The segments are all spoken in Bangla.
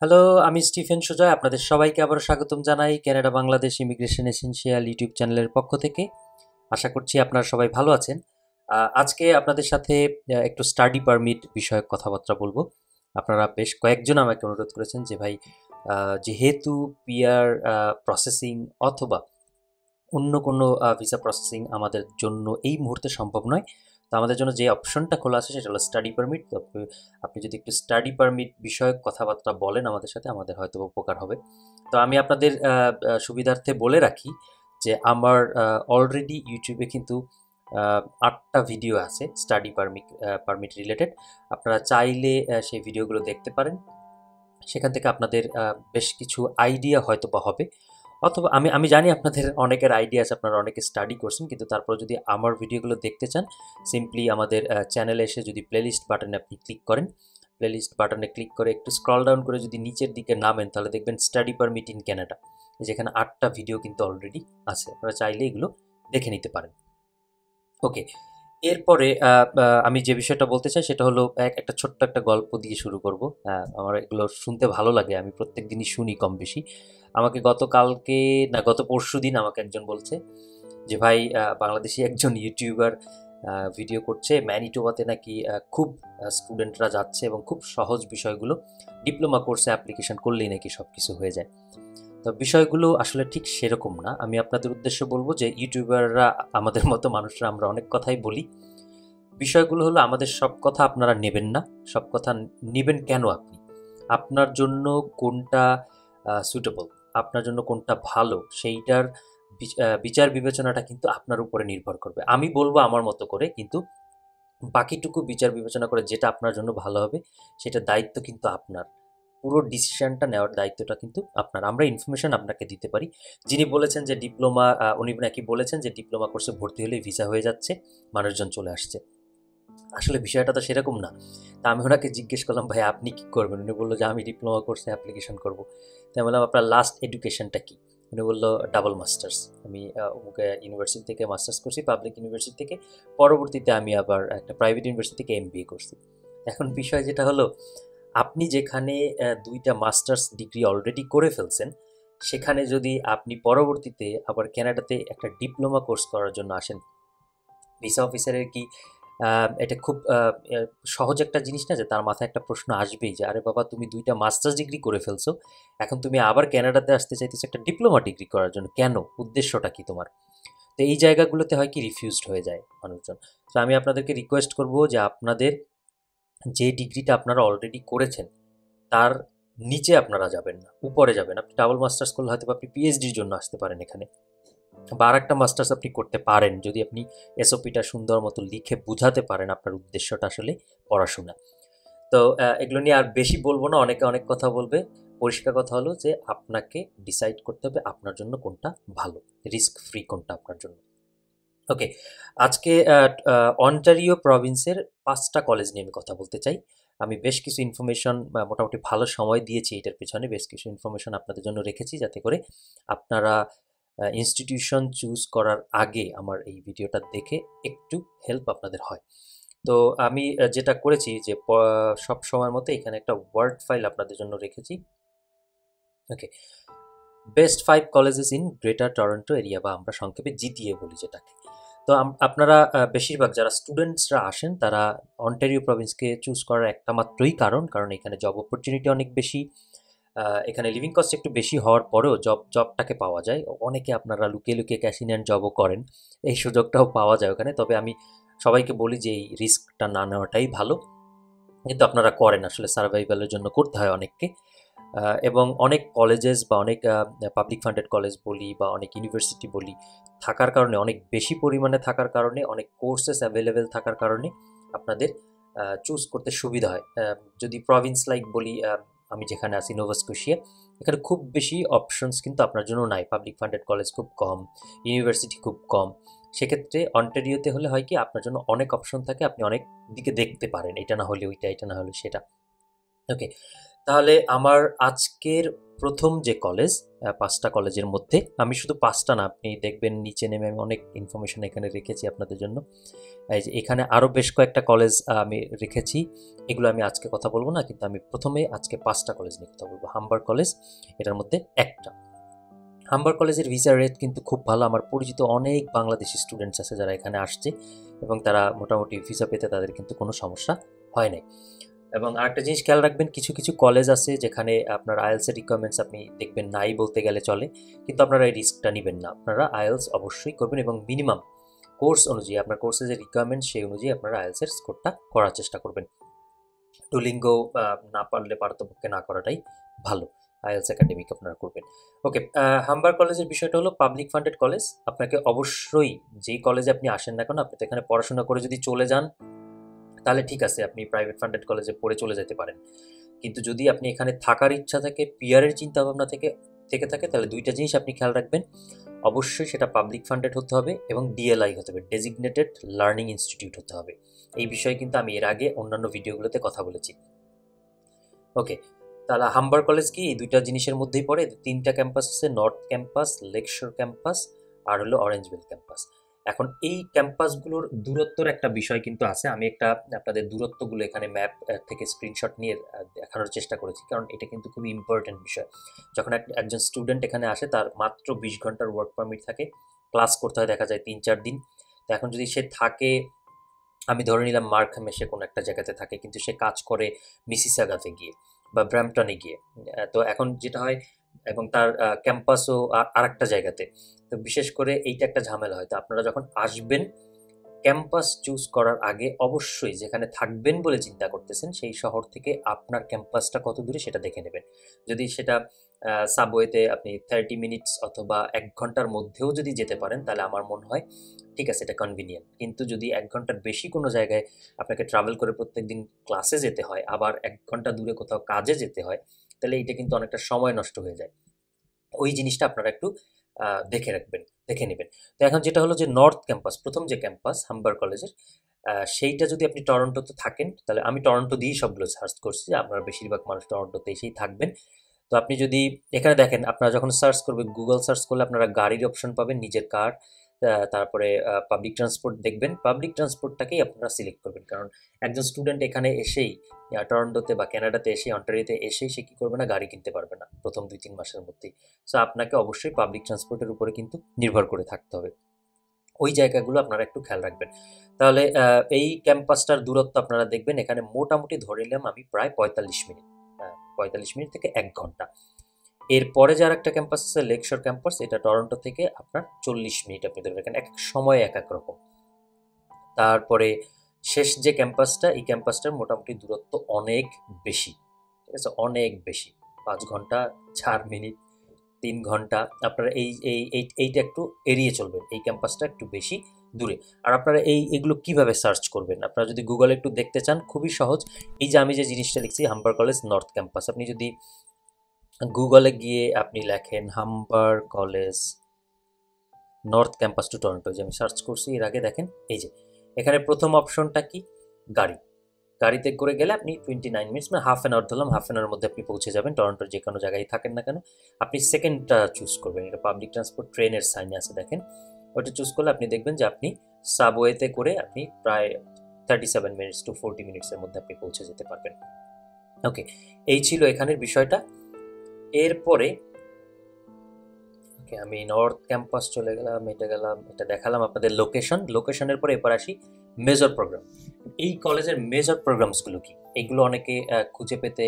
হ্যালো, আমি স্টিফেন সুজয়। আপনাদের সবাইকে আবারও স্বাগতম জানাই Canada Bangladesh immigration essential YouTube চ্যানেলের পক্ষ থেকে। আশা করছি আপনারা সবাই ভালো আছেন। আজকে আপনাদের সাথে একটু স্টাডি পারমিট বিষয়ক কথাবার্তা বলবো। আপনারা বেশ কয়েকজন আমাকে অনুরোধ করেছেন যে ভাই, যেহেতু পিআর প্রসেসিং অথবা অন্য কোনো ভিসা প্রসেসিং আমাদের জন্য এই মুহূর্তে সম্ভব নয়। তো আমাদের জন্য যে অপশনটা খোলা আছে সেটা হলো স্টাডি পারমিট। তো আপনি যদি একটু স্টাডি পারমিট বিষয়ক কথাবার্তা বলেন আমাদের সাথে, আমাদের হয়তো উপকার হবে। তো আমি আপনাদের সুবিধার্থে বলে রাখি যে আমার অলরেডি ইউটিউবে কিন্তু ৮টা ভিডিও আছে স্টাডি পারমিট রিলেটেড। আপনারা চাইলে সেই ভিডিওগুলো দেখতে পারেন। সেখান থেকে আপনাদের বেশ কিছু আইডিয়া হয়তো বা হবে। অথবা আমি আমি জানি আপনাদের অনেকের আইডিয়া আছে, আপনারা অনেকে স্টাডি করছেন, কিন্তু তারপরে যদি আমার ভিডিওগুলো দেখতে চান, সিম্পলি আমাদের চ্যানেলে এসে যদি প্লেলিস্ট বাটনে আপনি ক্লিক করেন, প্লেলিস্ট বাটনে ক্লিক করে একটু স্ক্রল ডাউন করে যদি নিচের দিকে নামেন, তাহলে দেখবেন স্টাডি পারমিট ইন ক্যানাডা, যেখানে ৮টা ভিডিও কিন্তু অলরেডি আছে। আপনারা চাইলে এগুলো দেখে নিতে পারেন। ওকে, এরপরে আমি যে বিষয়টা বলতে চাই সেটা হলো একটা ছোট্ট একটা গল্প দিয়ে শুরু করব। আমার এগুলো শুনতে ভালো লাগে, আমি প্রত্যেক দিনই শুনি কম বেশি। আমাকে গতকালকে না গত পরশুদিন আমাকে একজন বলছে যে ভাই, বাংলাদেশি একজন ইউটিউবার ভিডিও করছে, ম্যানিটোবাতে নাকি খুব স্টুডেন্টরা যাচ্ছে এবং খুব সহজ বিষয়গুলো ডিপ্লোমা কোর্সে অ্যাপ্লিকেশন করলেই নাকি সব কিছু হয়ে যায়। তো বিষয়গুলো আসলে ঠিক সেরকম না। আমি আপনাদের উদ্দেশ্যে বলবো যে ইউটিউবাররা, আমাদের মতো মানুষরা আমরা অনেক কথাই বলি। বিষয়গুলো হলো আমাদের সব কথা আপনারা নেবেন না। সব কথা নিবেন কেন আপনি? আপনার জন্য কোনটা সুটেবল, আপনার জন্য কোনটা ভালো, সেইটার বিচার বিবেচনাটা কিন্তু আপনার উপরে নির্ভর করবে। আমি বলবো আমার মতো করে, কিন্তু বাকিটুকু বিচার বিবেচনা করে যেটা আপনার জন্য ভালো হবে সেটার দায়িত্ব কিন্তু আপনার। পুরো ডিসিশনটা নেওয়ার দায়িত্বটা কিন্তু আপনার। আমরা ইনফরমেশন আপনাকে দিতে পারি। যিনি বলেছেন যে ডিপ্লোমা, উনি নাকি বলেছেন যে ডিপ্লোমা কোর্সে ভর্তি হলেই ভিসা হয়ে যাচ্ছে, মানুষজন চলে আসছে। আসলে বিষয়টা তো সেরকম না। তা আমি ওনাকে জিজ্ঞেস করলাম, ভাই আপনি কি করবেন? উনি বললো যে আমি ডিপ্লোমা কোর্সে অ্যাপ্লিকেশন করবো। তাই বললাম আপনার লাস্ট এডুকেশনটা কি? উনি বললো ডাবল মাস্টার্স। আমি অমুক ইউনিভার্সিটি থেকে মাস্টার্স করছি, পাবলিক ইউনিভার্সিটি থেকে। পরবর্তীতে আমি আবার একটা প্রাইভেট ইউনিভার্সিটি থেকে এমবিএ করছি। এখন বিষয় যেটা হলো, আপনি যেখানে ২টা মাস্টার্স ডিগ্রি অলরেডি করে ফেলছেন, সেখানে যদি আপনি পরবর্তীতে আবার কানাডাতে একটা ডিপ্লোমা কোর্স করার জন্য আসেন, ভিসা অফিসারের কি এটা খুব সহজ একটা জিনিস না যে তার মাথায় একটা প্রশ্ন আসবেই যে আরে বাবা, তুমি ২টা মাস্টার্স ডিগ্রি করে ফেলছো, এখন তুমি আবার কানাডাতে আসতে চাইতেছো একটা ডিপ্লোমা ডিগ্রি করার জন্য, কেন? উদ্দেশ্যটা কি তোমার? তো এই জায়গাগুলোতে হয় কি রিফিউজড হয়ে যায় মানুষজন। তো আমি আপনাদেরকে রিকোয়েস্ট করব যে আপনাদের যে ডিগ্রিটা আপনারা অলরেডি করেছেন তার নিচে আপনারা যাবেন না, উপরে যাবেন। আপনি ডাবল মাস্টার্স করলে হয়তো আপনি পিএইচডির জন্য আসতে পারেন এখানে, বা আরেকটা মাস্টার্স আপনি করতে পারেন যদি আপনি এসওপিটা সুন্দর মতো লিখে বুঝাতে পারেন আপনার উদ্দেশ্যটা আসলে পড়াশোনা। তো এগুলো নিয়ে আর বেশি বলবো না, অনেকে অনেক কথা বলবে। পরিষ্কার কথা হলো যে আপনাকে ডিসাইড করতে হবে আপনার জন্য কোনটা ভালো, রিস্ক ফ্রি কোনটা আপনার জন্য। ওকে, আজকে অন্টারিও প্রভিন্সের ৫টা কলেজ নিয়ে আমি কথা বলতে চাই। আমি বেশ কিছু ইনফরমেশন, মোটামুটি ভালো সময় দিয়েছি এটার পেছনে, বেশ কিছু ইনফরমেশন আপনাদের জন্য রেখেছি যাতে করে আপনারা ইনস্টিটিউশন চুজ করার আগে আমার এই ভিডিওটা দেখে একটু হেল্প আপনাদের হয়। তো আমি যেটা করেছি যে সব সময়ের মতো এখানে একটা ওয়ার্ড ফাইল আপনাদের জন্য রেখেছি। Okay, best 5 colleges in Greater Toronto area, বা আমরা সংক্ষেপে জিটিএ বলি যেটাকে। তো আপনারা বেশিরভাগ যারা স্টুডেন্টসরা আসেন তারা অন্টারিও প্রভিন্সকে চুজ করার একটা মাত্রই কারণ এখানে জব অপরচুনিটি অনেক বেশি। এখানে লিভিং কস্ট একটু বেশি হওয়ার পরেও জবটাকে পাওয়া যায়। অনেকে আপনারা লুকিয়ে লুকিয়ে ক্যাশ ইন হ্যান্ড জবও করেন, এই সুযোগটাও পাওয়া যায় ওখানে। তবে আমি সবাইকে বলি যে এই রিস্কটা না নেওয়াটাই ভালো, কিন্তু আপনারা করেন, আসলে সার্ভাইভালের জন্য করতে হয় অনেককে। এবং অনেক কলেজেস বা অনেক পাবলিক ফান্ডেড কলেজ বলি বা অনেক ইউনিভার্সিটি বলি থাকার কারণে, অনেক বেশি পরিমাণে থাকার কারণে, অনেক কোর্সেস অ্যাভেলেবেল থাকার কারণে আপনাদের চুজ করতে সুবিধা হয়। যদি প্রভিন্স লাইক বলি, আমি যেখানে আছি নোভা স্কোশিয়া, এখানে খুব বেশি অপশনস কিন্তু আপনার জন্য নাই। পাবলিক ফান্ডেড কলেজ খুব কম, ইউনিভার্সিটি খুব কম। সেক্ষেত্রে অন্টারিওতে হলে হয় কি আপনার জন্য অনেক অপশন থাকে, আপনি অনেক দিকে দেখতে পারেন, এটা না হলে ওইটা, এটা না হলে সেটা। ওকে, তাহলে আমার আজকের প্রথম যে কলেজ, 5টা কলেজের মধ্যে আমি শুধু 5টা না, আপনি দেখবেন নিচে নেমে আমি অনেক ইনফরমেশন এখানে রেখেছি আপনাদের জন্য। এই যে এখানে আরও বেশ কয়েকটা কলেজ আমি রেখেছি, এগুলো আমি আজকে কথা বলবো না, কিন্তু আমি প্রথমে আজকে 5টা কলেজ নিয়ে কথা বলবো। হাম্বার কলেজ এটার মধ্যে একটা। হাম্বার কলেজের ভিসা রেট কিন্তু খুব ভালো। আমার পরিচিত অনেক বাংলাদেশি স্টুডেন্টস আছে যারা এখানে আসছে এবং তারা মোটামুটি ভিসা পেতে তাদের কিন্তু কোনো সমস্যা হয় নাই। এবং আরেকটা জিনিস খেয়াল রাখবেন, কিছু কিছু কলেজ আছে যেখানে আপনার আইএলসের রিকোয়ারমেন্টস আপনি দেখবেন নাই বলতে গেলে চলে, কিন্তু আপনারা এই রিস্কটা নেবেন না। আপনারা আইএলস অবশ্যই করবেন এবং মিনিমাম কোর্স অনুযায়ী, আপনার কোর্সের যে রিকোয়ারমেন্ট সেই অনুযায়ী আপনারা আইএলসের স্কোরটা করার চেষ্টা করবেন। ডুলিঙ্গো না পারলে পারতপক্ষে না করাটাই ভালো। আইএলস একাডেমিক আপনারা করবেন। ওকে, হাম্বার কলেজের বিষয়টা হলো পাবলিক ফান্ডেড কলেজ। আপনাকে অবশ্যই যেই কলেজে আপনি আসেন না কেন, আপনি তো এখানে পড়াশোনা করে যদি চলে যান তাহলে ঠিক আছে, আপনি প্রাইভেট ফান্ডেড কলেজে পড়ে চলে যেতে পারেন। কিন্তু যদি আপনি এখানে থাকার ইচ্ছা থাকে, পিয়ারের চিন্তাভাবনা থেকে থাকে, তাহলে দুইটা জিনিস আপনি খেয়াল রাখবেন। অবশ্যই সেটা পাবলিক ফান্ডেড হতে হবে এবং ডিএলআই হতে হবে, ডেজিগনেটেড লার্নিং ইনস্টিটিউট হতে হবে। এই বিষয়ে কিন্তু আমি এর আগে অন্যান্য ভিডিওগুলোতে কথা বলেছি। ওকে, তাহলে হাম্বার কলেজ কি এই দুইটা জিনিসের মধ্যেই পড়ে। 3টা ক্যাম্পাস আছে, নর্থ ক্যাম্পাস, লেকশোর ক্যাম্পাস আর হলো অরেঞ্জভিল ক্যাম্পাস। এখন এই ক্যাম্পাসগুলোর দূরত্বর একটা বিষয় কিন্তু আছে। আমি একটা আপনাদের দূরত্বগুলো এখানে ম্যাপ থেকে স্ক্রিনশট নিয়ে দেখানোর চেষ্টা করেছি, কারণ এটা কিন্তু খুবই ইম্পর্টেন্ট বিষয়। যখন একজন স্টুডেন্ট এখানে আসে, তার মাত্র 20 ঘন্টার ওয়ার্ক পারমিট থাকে, ক্লাস করতে হয় দেখা যায় 3-4 দিন। তো এখন যদি সে থাকে, আমি ধরে নিলাম মার্কহামে সে কোনো একটা জায়গাতে থাকে, কিন্তু সে কাজ করে মিসিসাগাতে গিয়ে বা ব্র্যাম্পটনে গিয়ে। তো এখন যেটা হয়, এবং তার ক্যাম্পাসও আর একটা জায়গাতে। তো বিশেষ করে এইটা একটা ঝামেলা হয়। তো আপনারা যখন আসবেন, ক্যাম্পাস চুজ করার আগে অবশ্যই যেখানে থাকবেন বলে চিন্তা করতেছেন সেই শহর থেকে আপনার ক্যাম্পাসটা কত দূরে সেটা দেখে নেবেন। যদি সেটা সাবওয়েতে আপনি 30 মিনিটস অথবা 1 ঘন্টার মধ্যেও যদি যেতে পারেন, তাহলে আমার মনে হয় ঠিক আছে, এটা কনভিনিয়েন্ট। কিন্তু যদি 1 ঘন্টার বেশি কোনো জায়গায় আপনাকে ট্রাভেল করে প্রত্যেকদিন ক্লাসে যেতে হয়, আবার 1 ঘন্টা দূরে কোথাও কাজে যেতে হয়, তাহলে এইটা কিন্তু অনেকটা সময় নষ্ট হয়ে যায়। ওই জিনিসটা আপনারা একটু দেখে রাখবেন, দেখে নেবেন। তো এখন যেটা হলো যে নর্থ ক্যাম্পাস, প্রথম যে ক্যাম্পাস হাম্বার কলেজের, সেইটা যদি আপনি টরন্টোতে থাকেন, তাহলে আমি টরন্টো দিয়েই সবগুলো সার্চ করছি, আপনারা বেশিরভাগ মানুষ টরন্টোতে এসেই থাকবেন। তো আপনি যদি এখানে দেখেন, আপনারা যখন সার্চ করবেন, গুগল সার্চ করলে আপনারা গাড়ির অপশন পাবেন, নিজের কার, তারপরে পাবলিক ট্রান্সপোর্ট দেখবেন। পাবলিক ট্রান্সপোর্টটাকেই আপনারা সিলেক্ট করবেন, কারণ একজন স্টুডেন্ট এখানে এসেই টরন্টোতে বা কানাডাতে এসে, অন্টারিওতে এসেই সে কী করবে না, গাড়ি কিনতে পারবে না প্রথম 2-3 মাসের মধ্যেই। সো আপনাকে অবশ্যই পাবলিক ট্রান্সপোর্টের উপরে কিন্তু নির্ভর করে থাকতে হবে। ওই জায়গাগুলো আপনারা একটু খেয়াল রাখবেন। তাহলে এই ক্যাম্পাসটার দূরত্ব আপনারা দেখবেন, এখানে মোটামুটি ধরে নিলাম আমি প্রায় 45 মিনিট, 45 মিনিট থেকে 1 ঘন্টা। এরপরে যে আরেকটা ক্যাম্পাস আছে লেকশোর ক্যাম্পাস, এটা টরন্টো থেকে আপনার 40 মিনিট আপনি ধরে রাখেন, এক এক সময় এক এক রকম। তারপরে শেষ যে ক্যাম্পাসটা, এই ক্যাম্পাসটার মোটামুটি দূরত্ব অনেক বেশি, ঠিক আছে, অনেক বেশি। 5 ঘন্টা 4 মিনিট, 3 ঘন্টা। আপনারা এইটা একটু এড়িয়ে চলবেন, এই ক্যাম্পাসটা একটু বেশি দূরে। আর আপনারা এগুলো কিভাবে সার্চ করবেন, আপনারা যদি গুগলে একটু দেখতে চান, খুবই সহজ। এই যে আমি যে জিনিসটা লিখছি হাম্বার কলেজ নর্থ ক্যাম্পাস, আপনি যদি গুগলে গিয়ে আপনি লেখেন Humber college north campus to Toronto, যে আমি সার্চ করছি এর আগে, দেখেন এই যে এখানে প্রথম অপশনটা কি, গাড়ি। গাড়িতে করে গেলে আপনি 29 মিনিটস, মানে হাফ অ্যান আওয়ার ধরলাম, হাফ অ্যান আওয়ার মধ্যে আপনি পৌঁছে যাবেন টরন্টোর যে কোনো জায়গায় থাকেন না কেন। আপনি সেকেন্ডটা চুজ করবেন, এটা পাবলিক ট্রান্সপোর্ট ট্রেনের সাইনে আছে দেখেন, ওটা চুজ করলে আপনি দেখবেন যে আপনি সাবওয়েতে করে আপনি প্রায় 37 মিনিটস টু 40 মিনিটসের মধ্যে আপনি পৌঁছে যেতে পারবেন। ওকে, এই ছিল এখানের বিষয়টা। এরপরে ওকে, আমি নর্থ ক্যাম্পাস চলে গেলাম, এটা দেখালাম আপনাদের লোকেশনের পরে এরপর আসি মেজর প্রোগ্রাম। এই কলেজের মেজর প্রোগ্রামসগুলো কি, এইগুলো অনেকে খুঁজে পেতে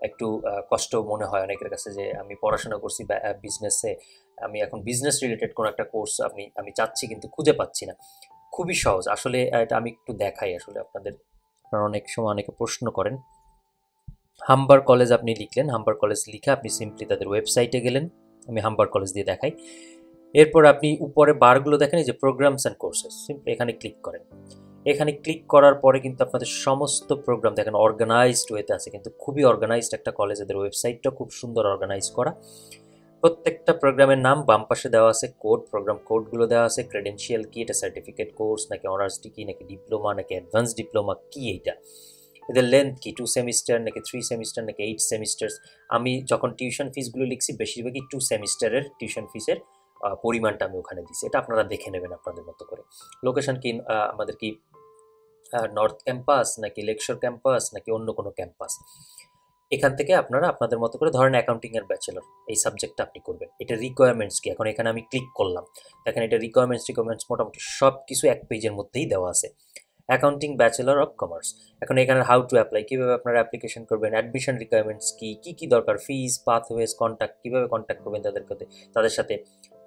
একটু কষ্ট মনে হয় অনেকের কাছে, যে আমি পড়াশোনা করছি বিজনেসে, আমি এখন বিজনেস রিলেটেড কোনো একটা কোর্স আমি চাচ্ছি কিন্তু খুঁজে পাচ্ছি না। খুবই সহজ আসলে, এটা আমি একটু দেখাই আসলে আপনাদের। আপনারা অনেক সময় অনেকে প্রশ্ন করেন। হাম্বার কলেজ আপনি লিখলেন, হাম্বার কলেজ লিখে আপনি সিম্পলি তাদের ওয়েবসাইটে গেলেন, আমি হাম্বার কলেজ দিয়ে দেখাই। এরপর আপনি উপরে বারগুলো দেখেন, এই যে প্রোগ্রামস অ্যান্ড কোর্সেস, সিম্পলি এখানে ক্লিক করেন। এখানে ক্লিক করার পরে কিন্তু আপনাদের সমস্ত প্রোগ্রাম দেখেন অর্গানাইজড ওয়েতে আছে, কিন্তু খুবই অর্গানাইজড একটা কলেজ, এদের ওয়েবসাইটটা খুব সুন্দর অর্গানাইজ করা। প্রত্যেকটা প্রোগ্রামের নাম বাম পাশে দেওয়া আছে, কোড, প্রোগ্রাম কোডগুলো দেওয়া আছে, ক্রেডেনশিয়াল কি, এটা সার্টিফিকেট কোর্স নাকি অনার্স ডিগ্রি নাকি ডিপ্লোমা নাকি অ্যাডভান্স ডিপ্লোমা কি, এইটা এদের লেন্থ কি 2 সেমিস্টার নাকি 3 সেমিস্টার নাকি 8 সেমিস্টার্স। আমি যখন টিউশন ফিসগুলো লিখছি বেশিরভাগই 2 সেমিস্টারের টিউশন ফিসের পরিমাণটা আমি ওখানে দিছি, এটা আপনারা দেখে নেবেন আপনাদের মতো করে। লোকেশন কি আমাদের কি নর্থ ক্যাম্পাস নাকি লেকশোর ক্যাম্পাস নাকি অন্য কোনো ক্যাম্পাস, এখান থেকে আপনারা আপনাদের মতো করে ধরেন অ্যাকাউন্টিংয়ের ব্যাচেলর এই সাবজেক্টটা আপনি করবেন, এটা রিকোয়ারমেন্টস কি, এখন এখানে আমি ক্লিক করলাম, দেখেন এটা রিকোয়ারমেন্টস মোটামুটি সব কিছু এক পেজের মধ্যেই দেওয়া আছে। অ্যাকাউন্টিং ব্যাচেলর অফ কমার্স, এখন এখানে হাউ টু অ্যাপ্লাই, কীভাবে আপনারা অ্যাপ্লিকেশন করবেন, অ্যাডমিশন রিকোয়ারমেন্টস কী কী কী দরকার, ফিজ, পাথওয়েজ, কন্ট্যাক্ট, কীভাবে কন্ট্যাক্ট করবেন তাদের সাথে,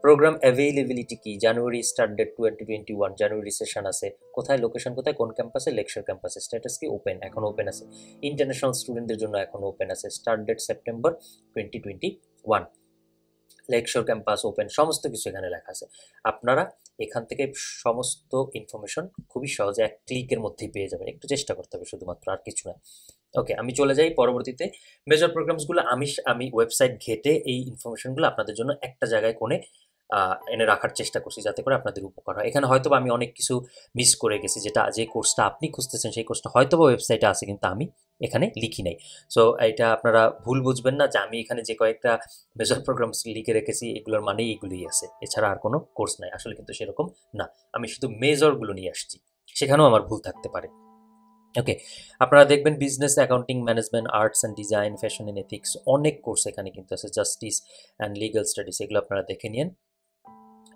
প্রোগ্রাম অ্যাভেইলেবিলিটি কি, জানুয়ারি স্টার্ট ডেট 2021, জানুয়ারি সেশন আছে, কোথায় লোকেশন, কোথায় কোন ক্যাম্পাসে, লেকচার ক্যাম্পাসে, স্ট্যাটাস কি ওপেন, এখন ওপেন আছে, ইন্টারন্যাশনাল স্টুডেন্টদের জন্য এখন ওপেন আছে, start date September 2021, Lakeshore campus open, সমস্ত কিছু এখানে লেখা আছে। আপনারা এখান থেকে সমস্ত ইনফরমেশন খুবই সহজে এক ক্লিকের মধ্যেই পেয়ে যাবেন, একটু চেষ্টা করতে হবে শুধুমাত্র, আর কিছু না। ওকে, আমি চলে যাই পরবর্তীতে মেজর প্রোগ্রামসগুলো। আমি ওয়েবসাইট ঘেটে এই ইনফরমেশনগুলো আপনাদের জন্য একটা জায়গায় কোণে এনে রাখার চেষ্টা করছি যাতে করে আপনাদের উপকার হয়। এখানে হয়তো আমি অনেক কিছু মিস করে গেছি, যে কোর্সটা আপনি খুঁজতেছেন সেই কোর্সটা হয়তো ওয়েবসাইটে আছে কিন্তু আমি এখানে লিখি নাই। সো এটা আপনারা ভুল বুঝবেন না যে আমি এখানে যে কয়েকটা মেজর প্রোগ্রামস লিখে রেখেছি এগুলোর মানেই এগুলোই আছে, এছাড়া আর কোনো কোর্স নাই, আসলে কিন্তু সেরকম না। আমি শুধু মেজরগুলো নিয়ে আসছি, সেখানেও আমার ভুল থাকতে পারে। ওকে, আপনারা দেখবেন business, accounting, management, arts and design, fashion and ethics, অনেক কোর্স এখানে কিন্তু আছে, জাস্টিস অ্যান্ড লিগাল স্টাডিজ, এগুলো আপনারা দেখে নিন।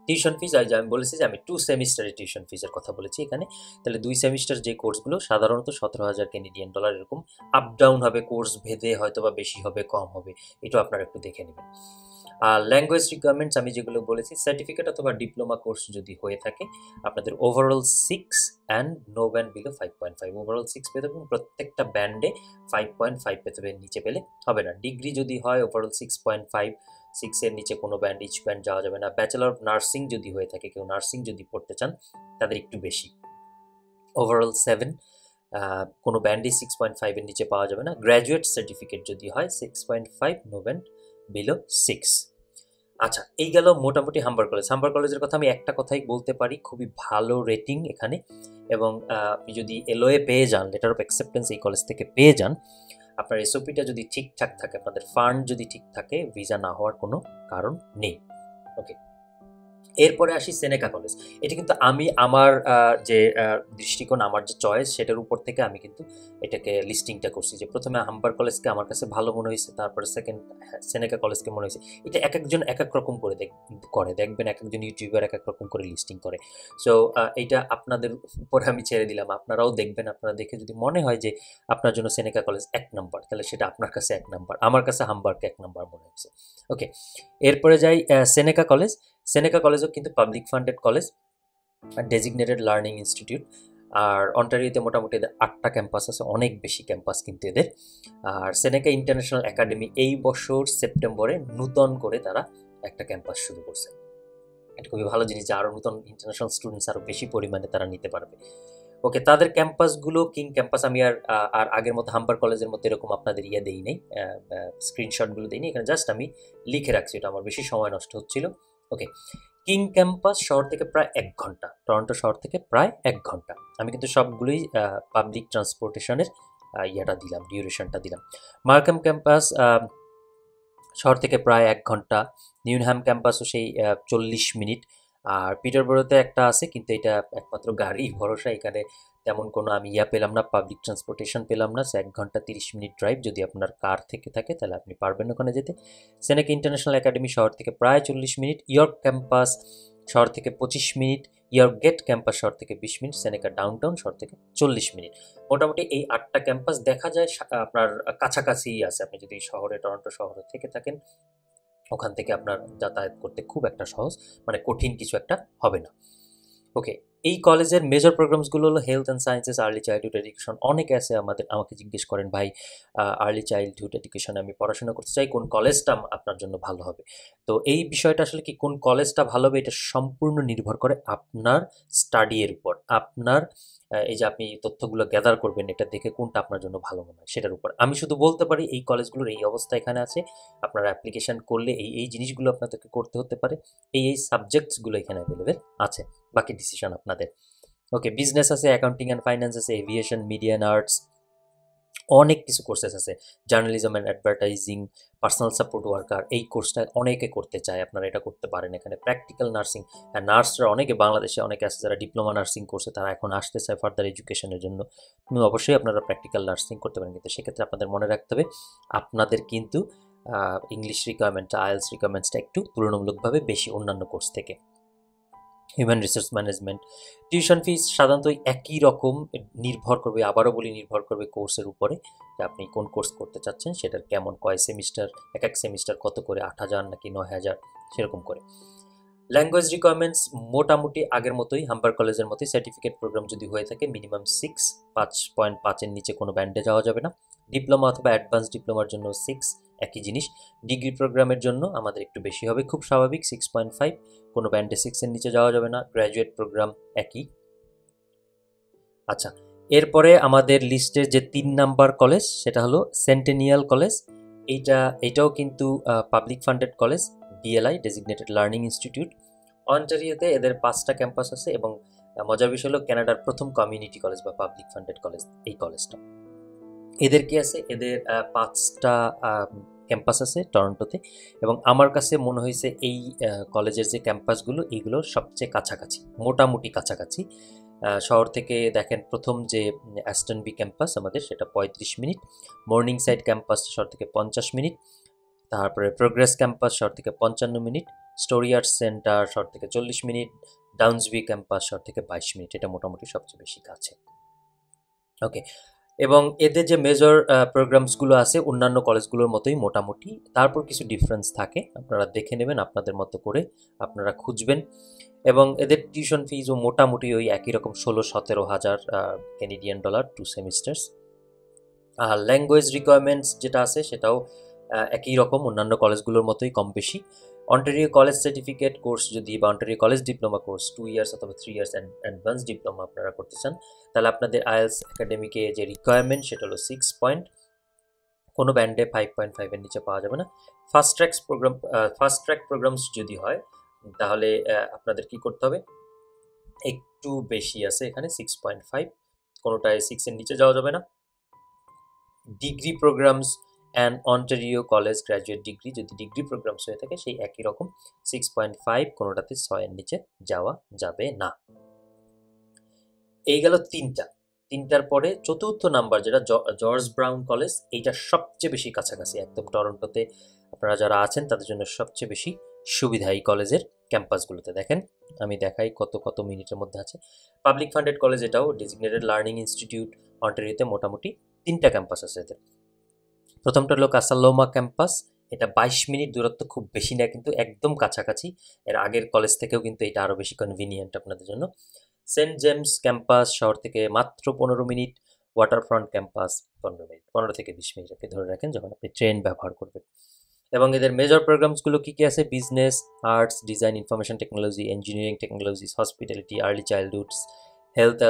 টিউশন ফিস আমি বলেছি যে আমি 2 সেমিস্টারের টিউশন ফিসের কথা বলেছি এখানে, তাহলে 2 সেমিস্টার যে কোর্সগুলো সাধারণত 17,000 ক্যানাডিয়ান ডলার, এরকম আপ ডাউন হবে কোর্স ভেদে, হয়তো বা বেশি হবে কম হবে, এটা আপনারা একটু দেখে নেবেন। আর ল্যাঙ্গুয়েজ রিকোয়ারমেন্টস আমি যেগুলো বলেছি, সার্টিফিকেট অথবা ডিপ্লোমা কোর্স যদি হয়ে থাকে আপনাদের overall 6 and no band below 5.5, overall 6 পেতে হবে, প্রত্যেকটা ব্যান্ডে 5.5 পেতে হবে, নিচে পেলে হবে না। ডিগ্রি যদি হয় ওভারঅল 6.5, 6-এর নিচে কোনো ব্যান্ড, ইচ ব্যান্ড যাওয়া যাবে না। ব্যাচেলর অফ নার্সিং যদি হয়ে থাকে, কেউ নার্সিং যদি পড়তে চান তাদের একটু বেশি, ওভারঅল 7, কোনো ব্যান্ডই 6.5-এর নিচে পাওয়া যাবে না। গ্র্যাজুয়েট সার্টিফিকেট যদি হয় 6.5, নো ব্যান্ড বিলো 6। আচ্ছা, এই গেল মোটামুটি হাম্বার কলেজ। হাম্বার কলেজের কথা আমি একটা কথাই বলতে পারি, খুবই ভালো রেটিং এখানে, এবং আপনি যদি এলওএ পেয়ে যান, লেটার অফ অ্যাকসেপ্টেন্স এই কলেজ থেকে পেয়ে যান, আপনার এসওপিটা যদি ঠিকঠাক থাকে, আপনাদের ফান্ড যদি ঠিক থাকে, ভিসা না হওয়ার কোনো কারণ নেই। ওকে, এরপরে আসি সেনেকা কলেজ। এটা কিন্তু আমি আমার যে দৃষ্টিকোণ, আমার যে চয়েস, সেটার উপর থেকে আমি কিন্তু এটাকে লিস্টিংটা করছি, যে প্রথমে হাম্বার কলেজকে আমার কাছে ভালো মনে হয়েছে, তারপরে সেকেন্ড সেনেকা কলেজকে মনে হয়েছে। এটা এক একজন এক এক রকম করে দেখবেন, এক একজন ইউটিউবার এক এক রকম করে লিস্টিং করে। সো এইটা আপনাদের উপরে আমি ছেড়ে দিলাম, আপনারাও দেখবেন, আপনারা দেখে যদি মনে হয় যে আপনার জন্য সেনেকা কলেজ 1 নম্বর, তাহলে সেটা আপনার কাছে 1 নম্বর, আমার কাছে হাম্বারকে 1 নম্বর মনে হয়েছে। ওকে, এরপরে যাই সেনেকা কলেজ। সেনেকা কলেজও কিন্তু public funded college, designated learning institute, আর অন্টারিওতে মোটামুটি এদের 8টা ক্যাম্পাস আছে, অনেক বেশি ক্যাম্পাস কিন্তু এদের। আর সেনেকা ইন্টারন্যাশনাল একাডেমি এই বছর সেপ্টেম্বরে নূতন করে তারা একটা ক্যাম্পাস শুরু করছে, এটা খুবই ভালো জিনিস যে আরও নতুন ইন্টারন্যাশনাল স্টুডেন্টস আরও বেশি পরিমাণে তারা নিতে পারবে। ওকে, তাদের ক্যাম্পাসগুলো কিং ক্যাম্পাস, আমি আর আগের মতো হাম্বার কলেজের মতো এরকম আপনাদের দেই নাই, স্ক্রিনশটগুলো দিই নি, এখানে জাস্ট আমি লিখে রাখছি, এটা আমার বেশি সময় নষ্ট হচ্ছিল। ওকে, কিং ক্যাম্পাস শহর থেকে প্রায় 1 ঘন্টা, টরন্টো শহর থেকে প্রায় 1 ঘন্টা। আমি কিন্তু সবগুলোই পাবলিক ট্রান্সপোর্টেশনের দিলাম, ডিউরেশনটা দিলাম। মার্কাম ক্যাম্পাস শহর থেকে প্রায় 1 ঘন্টা, নিউনহ্যাম ক্যাম্পাসও সেই 40 মিনিট, আর পিটারবরোতে একটা আছে কিন্তু এটা একমাত্র গাড়ি ভরসা, এখানে তেমন কোনো আমি পেলাম না, পাবলিক ট্রান্সপোর্টেশন পেলাম না। 1 ঘন্টা 30 মিনিট ড্রাইভ, যদি আপনার কার থেকে থাকে তাহলে আপনি পারবেন ওখানে যেতে। সেনেকা ইন্টারন্যাশনাল একাডেমি শহর থেকে প্রায় 40 মিনিট, ইয়র্ক ক্যাম্পাস শহর থেকে 25 মিনিট, ইয়র্ক গেট ক্যাম্পাস শহর থেকে 20 মিনিট, সেনেকা ডাউনটাউন শহর থেকে 40 মিনিট। মোটামুটি এই 8টা ক্যাম্পাস দেখা যায় আপনার কাছাকাছি আছে, আপনি যদি শহরে, টরন্টো শহরে থেকে থাকেন, ওখান থেকে আপনার যাতায়াত করতে খুব একটা সহজ, মানে কঠিন কিছু একটা হবে না। ওকে, এই কলেজের মেজর প্রোগ্রামসগুলো হলো health and sciences, early childhood education, অনেকে আছে আমাকে জিজ্ঞেস করেন, ভাই আর্লি চাইল্ডহুড এডুকেশনে আমি পড়াশোনা করতে চাই, কোন কলেজটা আপনার জন্য ভালো হবে? তো এই বিষয়টা আসলে কি, কোন কলেজটা ভালো হবে এটা সম্পূর্ণ নির্ভর করে আপনার স্টাডির উপর, আপনার এই যে আপনি তথ্যগুলো গ্যাদার করবেন, এটা দেখে কোনটা আপনার জন্য ভালো মনে হয় সেটার উপর। আমি শুধু বলতে পারি এই কলেজগুলোর এই অবস্থা এখানে আছে, আপনারা অ্যাপ্লিকেশন করলে এই জিনিসগুলো আপনাদেরকে করতে হতে পারে, এই সাবজেক্টসগুলো এখানে অ্যাভেলেবেল আছে, বাকি ডিসিশন আপনাদের। ওকে, বিজনেস আছে, অ্যাকাউন্টিং অ্যান্ড ফাইন্যান্স আছে, এভিয়েশন, মিডিয়া অ্যান্ড আর্টস, অনেক কিছু কোর্সেস আছে, journalism and advertising, personal support worker, এই কোর্সটা অনেকে করতে চায়, আপনারা এটা করতে পারেন। এখানে প্র্যাকটিক্যাল নার্সিং, নার্সরা অনেকে বাংলাদেশে অনেকে আছে যারা ডিপ্লোমা নার্সিং কোর্সে, তারা এখন আসতে চায় ফার্দার এডুকেশনের জন্য। অবশ্যই আপনারা প্র্যাকটিক্যাল নার্সিং করতে পারেন, কিন্তু সেক্ষেত্রে আপনাদের মনে রাখতে হবে আপনাদের কিন্তু ইংলিশ রিকোয়ারমেন্টটা, আইএলস রিকোয়ারমেন্টসটা একটু তুলনামূলকভাবে বেশি অন্যান্য কোর্স থেকে। Human resource management, tuition fees সাধারণত একই রকম, নির্ভর করবে, আবারও বলি, নির্ভর করবে কোর্সের উপরে, যে আপনি কোন কোর্স করতে চাচ্ছেন, সেটার কেমন, কয় সেমিস্টার, এক সেমিস্টার কত করে, 8,000 নাকি 9,000, সেরকম করে। ল্যাঙ্গুয়েজ রিকোয়ারমেন্টস মোটামুটি আগের মতোই, হাম্বার কলেজের মতোই। সার্টিফিকেট প্রোগ্রাম যদি হয়ে থাকে মিনিমাম 5.5-এর নিচে কোনো ব্যান্ডে যাওয়া যাবে না। ডিপ্লোমা অথবা অ্যাডভান্স ডিপ্লোমার জন্য 6, একই জিনিস। ডিগ্রি প্রোগ্রামের জন্য আমাদের একটু বেশি হবে, খুব স্বাভাবিক, 6.5, কোনো ব্যান্ডে 6-এর নিচে যাওয়া যাবে না। গ্র্যাজুয়েট প্রোগ্রাম একই। আচ্ছা, এরপরে আমাদের লিস্টের যে 3 নাম্বার কলেজ, সেটা হলো সেন্টেনিয়াল কলেজ। এইটাও কিন্তু public funded college, DLI, designated learning institute. অন্টারিওতে এদের 5টা ক্যাম্পাস আছে, এবং মজার বিষয় হলো কানাডার প্রথম কমিউনিটি কলেজ বা পাবলিক ফান্ডেড কলেজ এই কলেজটা। এদের কি আছে, এদের 5টা ক্যাম্পাস আছে টরন্টোতে, এবং আমার কাছে মনে হয়েছে এই কলেজের যে ক্যাম্পাসগুলো, এইগুলো সবচেয়ে কাছাকাছি, মোটামুটি কাছাকাছি। শহর থেকে দেখেন, প্রথম যে অ্যাস্টনবি ক্যাম্পাস আমাদের, সেটা 35 মিনিট। মর্নিং সাইড ক্যাম্পাস শহর থেকে 50 মিনিট। তারপরে প্রোগ্রেস ক্যাম্পাস শহর থেকে 55 মিনিট। স্টোরি আর্টস সেন্টার শহর থেকে 40 মিনিট। ডাউন্সবি ক্যাম্পাস শহর থেকে 22 মিনিট। এটা মোটামুটি সবচেয়ে বেশি কাছে। ওকে, এবং এদের যে মেজর প্রোগ্রামসগুলো আছে অন্যান্য কলেজগুলোর মতোই মোটামুটি, তারপর কিছু ডিফারেন্স থাকে, আপনারা দেখে নেবেন আপনাদের মতো করে, আপনারা খুঁজবেন। এবং এদের টিউশন ফিজও মোটামুটি ওই একই রকম, 16-17 হাজার ক্যানাডিয়ান ডলার 2 সেমিস্টার্স। আর ল্যাঙ্গুয়েজ রিকোয়ারমেন্টস যেটা আছে সেটাও একই রকম, অন্যান্য কলেজগুলোর মতোই কম বেশি। অন্টারিও কলেজ সার্টিফিকেট কোর্স যদি, বা Ontario college diploma course 2 years অথবা 3 ইয়ার্স অ্যাডভান্স ডিপ্লোমা আপনারা করতে চান, তাহলে আপনাদের আইএলস একাডেমিকে যে রিকোয়ারমেন্ট সেটা হলো 6 পয়েন্ট, কোনো ব্যান্ডে 5.5-এর নিচে পাওয়া যাবে না। ফাস্ট ট্র্যাক প্রোগ্রামস যদি হয়, তাহলে আপনাদের কি করতে হবে, একটু বেশি আছে এখানে, 6.5, কোনোটায় 6-এর নিচে যাওয়া যাবে না। Degree programs and Ontario college graduate degree, যদি ডিগ্রি প্রোগ্রামস হয়ে থাকে, সেই একই রকম 6.5, কোনোটাতে 6-এর নিচে যাওয়া যাবে না। এই গেল তিনটার পরে চতুর্থ নাম্বার যেটা জর্জ ব্রাউন কলেজ, এইটা সবচেয়ে বেশি কাছাকাছি, একদম টরন্টোতে আপনারা যারা আছেন তাদের জন্য সবচেয়ে বেশি সুবিধা এই কলেজের ক্যাম্পাসগুলোতে। দেখেন আমি দেখাই কত মিনিটের মধ্যে আছে। পাবলিক ফান্ডেড কলেজ, এটাও ডেজিগনেটেড লার্নিং ইনস্টিটিউট। অন্টারিওতে মোটামুটি 3টা ক্যাম্পাস আছে এদের। প্রথমটা হলো কাসালোমা ক্যাম্পাস, এটা 22 মিনিট দূরত্ব, খুব বেশি না, কিন্তু একদম কাছাকাছি। এর আগের কলেজ থেকেও কিন্তু এটা আরও বেশি কনভিনিয়েন্ট আপনাদের জন্য। সেন্ট জেমস ক্যাম্পাস শহর থেকে মাত্র 15 মিনিট। ওয়াটারফ্রন্ট ক্যাম্পাস 15 মিনিট, 15 থেকে 20 মিনিট আপনি ধরে রাখেন যখন আপনি ট্রেন ব্যবহার করবেন। এবং এদের মেজর প্রোগ্রামসগুলো কী কী আছে, business, arts, design, information technology, engineering technologies, hospitality, early childhoods, health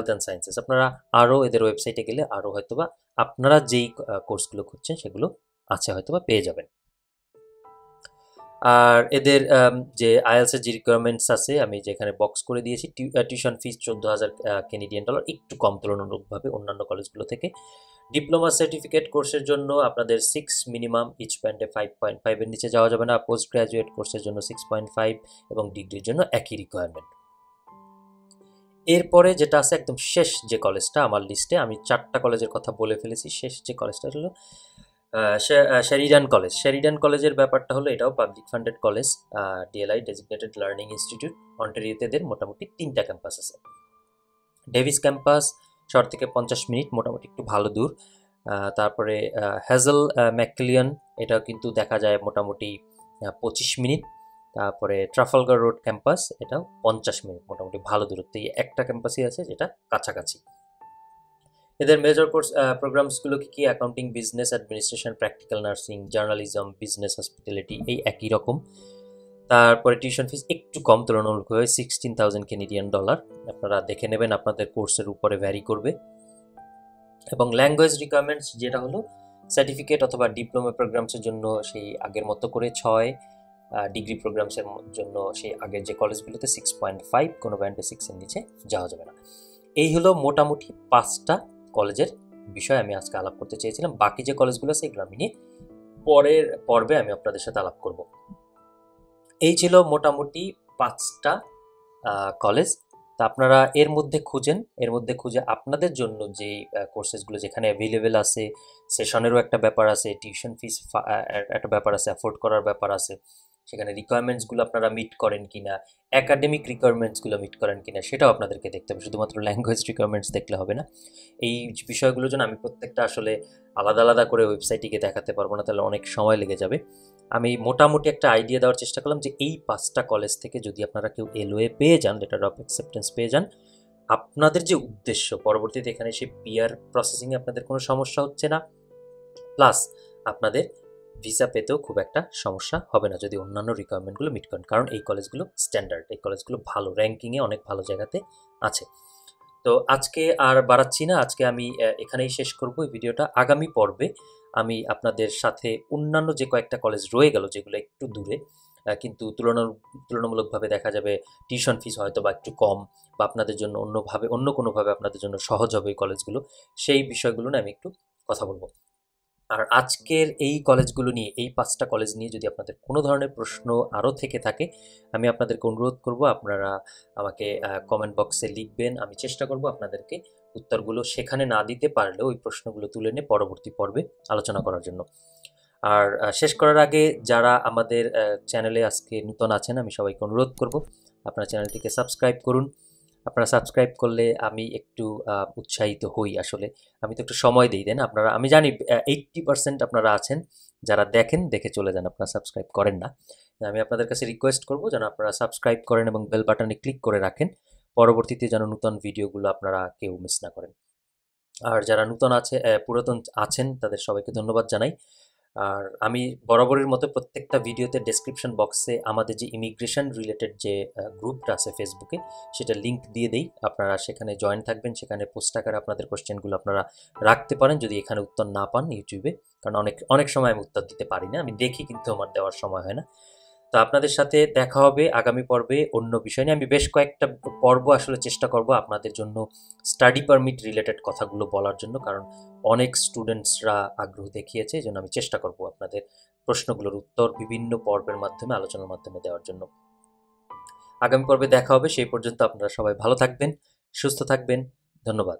and sciences. আপনারা আরও এদের ওয়েবসাইটে গেলে আরও হয়তোবা আপনারা যেই কোর্সগুলো খুঁজছেন সেগুলো আছে, হয়তোবা পেয়ে যাবেন। আর এদের যে আইএলসের যে রিকোয়ারমেন্টস আছে, আমি যেখানে বক্স করে দিয়েছি, টিউশন ফিস 14,000 ক্যানাডিয়ান ডলার, একটু কম তুলনামূলকভাবে অন্যান্য কলেজগুলো থেকে। ডিপ্লোমা সার্টিফিকেট কোর্সের জন্য আপনাদের 6 মিনিমাম, ইচ ব্যান্ডে 5.5-এর নিচে যাওয়া যাবে না। পোস্ট গ্রাজুয়েট কোর্সের জন্য 6.5, এবং ডিগ্রির জন্য একই রিকোয়ারমেন্ট। এরপরে যেটা আছে একদম শেষ যে কলেজটা আমার লিস্টে, আমি 4টা কলেজের কথা বলে ফেলেছি, শেষ যে কলেজটা হলো শেরিডান কলেজ। শেরিডান কলেজের ব্যাপারটা হলো, এটাও public funded college, DLI, designated learning institute. অন্টারিওতে এদের মোটামুটি 3টা ক্যাম্পাস আছে। ডেভিস ক্যাম্পাস শহর থেকে 50 মিনিট, মোটামুটি একটু ভালো দূর। তারপরে হ্যাজেল ম্যাকলিয়ন, এটাও কিন্তু দেখা যায় মোটামুটি 25 মিনিট। তারপরে ট্রাফালগার রোড ক্যাম্পাস, এটাও 50 মিনিট, মোটামুটি ভালো দূরত্ব। এই একটা ক্যাম্পাসই আছে যেটা কাছাকাছি। এদের মেজর কোর্স প্রোগ্রামসগুলো কি, accounting, business administration, practical nursing, journalism, business, hospitality, এই একই রকম। তারপরে টিউশন ফিস একটু কম তুলনামূলকভাবে, 16,000 ক্যানাডিয়ান ডলার। আপনারা দেখে নেবেন, আপনাদের কোর্সের উপরে ভ্যারি করবে। এবং ল্যাঙ্গুয়েজ রিকোয়ারমেন্টস যেটা হলো, সার্টিফিকেট অথবা ডিপ্লোমা প্রোগ্রামসের জন্য সেই আগের মতো করে 6, ডিগ্রি প্রোগ্রামসের জন্য সেই আগের যে কলেজগুলোতে 6.5, কোনো ব্যান্ডে 6-এর নিচে যাওয়া যাবে না। এই হলো মোটামুটি 5টা কলেজের বিষয় আমি আজকে আলাপ করতে চেয়েছিলাম। বাকি যে কলেজগুলো আছে এগুলো আমি নিয়ে পরের পর্বে আমি আপনাদের সাথে আলাপ করব। এই ছিল মোটামুটি 5টা কলেজ। তা আপনারা এর মধ্যে খুঁজে আপনাদের জন্য যে কোর্সেসগুলো যেখানে অ্যাভেলেবেল আছে, সেশনেরও একটা ব্যাপার আছে, টিউশন ফিস একটা ব্যাপার আছে, অ্যাফোর্ড করার ব্যাপার আছে, সেখানে রিকোয়ারমেন্টসগুলো আপনারা মিট করেন কিনা, একাডেমিক রিকোয়ারমেন্টসগুলো মিট করেন কিনা সেটাও আপনাদেরকে দেখতে হবে। শুধুমাত্র ল্যাঙ্গুয়েজ রিকোয়ারমেন্টস দেখলে হবে না। এই বিষয়গুলোর জন্য আমি প্রত্যেকটা আসলে আলাদা আলাদা করে ওয়েবসাইটে গিয়ে দেখাতে পারবো না, তাহলে অনেক সময় লেগে যাবে। আমি মোটামুটি একটা আইডিয়া দেওয়ার চেষ্টা করলাম যে এই 5টা কলেজ থেকে যদি আপনারা কেউ এলওএ পেয়ে যান, লেটার অফ অ্যাকসেপ্টেন্স পেয়ে যান, আপনাদের যে উদ্দেশ্য পরবর্তীতে এখানে এসে পিআর প্রসেসিংয়ে আপনাদের কোনো সমস্যা হচ্ছে না, প্লাস আপনাদের ভিসা পেতেও খুব একটা সমস্যা হবে না যদি অন্যান্য রিকোয়ারমেন্টগুলো মিট করেন, কারণ এই কলেজগুলো স্ট্যান্ডার্ড, এই কলেজগুলো ভালো র্যাঙ্কিংয়ে অনেক ভালো জায়গাতে আছে। তো আজকে আর বাড়াচ্ছি না, আজকে আমি এখানেই শেষ করব এই ভিডিওটা। আগামী পর্বে আমি আপনাদের সাথে অন্যান্য যে কয়েকটা কলেজ রয়ে গেল যেগুলো একটু দূরে, কিন্তু তুলনামূলকভাবে দেখা যাবে টিউশন ফিস হয়তো বা একটু কম, বা আপনাদের জন্য অন্য কোনোভাবে আপনাদের জন্য সহজ হবে এই কলেজগুলো, সেই বিষয়গুলো নিয়ে আমি একটু কথা বলবো। আর আজকের এই কলেজগুলো নিয়ে, এই 5টা কলেজ নিয়ে যদি আপনাদের কোনো ধরনের প্রশ্ন আরও থেকে থাকে, আমি আপনাদেরকে অনুরোধ করব আপনারা আমাকে কমেন্ট বক্সে লিখবেন। আমি চেষ্টা করব আপনাদেরকে উত্তরগুলো সেখানে না দিতে পারলেও ওই প্রশ্নগুলো তুলে নিয়ে পরবর্তী পর্বে আলোচনা করার জন্য। আর শেষ করার আগে যারা আমাদের চ্যানেলে আজকে নতুন আছেন, আমি সবাইকে অনুরোধ করব আপনারা চ্যানেলটিকে সাবস্ক্রাইব করুন। আপনারা সাবস্ক্রাইব করলে আমি একটু উৎসাহিত হই। আসলে আমি তো একটু সময় দিই, তাই না? আমি জানি 80% আপনারা আছেন যারা দেখেন, দেখে চলে যান, আপনারা সাবস্ক্রাইব করেন না। আমি আপনাদের কাছে রিকোয়েস্ট করব যেন আপনারা সাবস্ক্রাইব করেন এবং বেল বাটনে ক্লিক করে রাখেন, পরবর্তীতে যেন নতুন ভিডিওগুলো আপনারা কেউ মিস না করেন। আর যারা পুরাতন আছেন তাদের সবাইকে ধন্যবাদ জানাই। আর আমি বরাবরের মতো প্রত্যেকটা ভিডিওতে ডেসক্রিপশন বক্সে আমাদের যে ইমিগ্রেশন রিলেটেড যে গ্রুপটা আছে ফেসবুকে, সেটা লিঙ্ক দিয়ে দেই। আপনারা সেখানে জয়েন থাকবেন, সেখানে পোস্ট আকারে আপনাদের কোশ্চেনগুলো আপনারা রাখতে পারেন যদি এখানে উত্তর না পান ইউটিউবে, কারণ অনেক সময় আমি উত্তর দিতে পারি না, আমি দেখি কিন্তু আমার দেওয়ার সময় হয় না। তো আপনাদের সাথে দেখা হবে আগামী পর্বে অন্য বিষয় নিয়ে। আমি বেশ কয়েকটা পর্ব আসলে চেষ্টা করব আপনাদের জন্য স্টাডি পারমিট রিলেটেড কথাগুলো বলার জন্য, কারণ অনেক স্টুডেন্টসরা আগ্রহ দেখিয়েছে, এই জন্য আমি চেষ্টা করব আপনাদের প্রশ্নগুলোর উত্তর বিভিন্ন পর্বের মাধ্যমে, আলোচনার মাধ্যমে দেওয়ার জন্য। আগামী পর্বে দেখা হবে, সেই পর্যন্ত আপনারা সবাই ভালো থাকবেন, সুস্থ থাকবেন। ধন্যবাদ।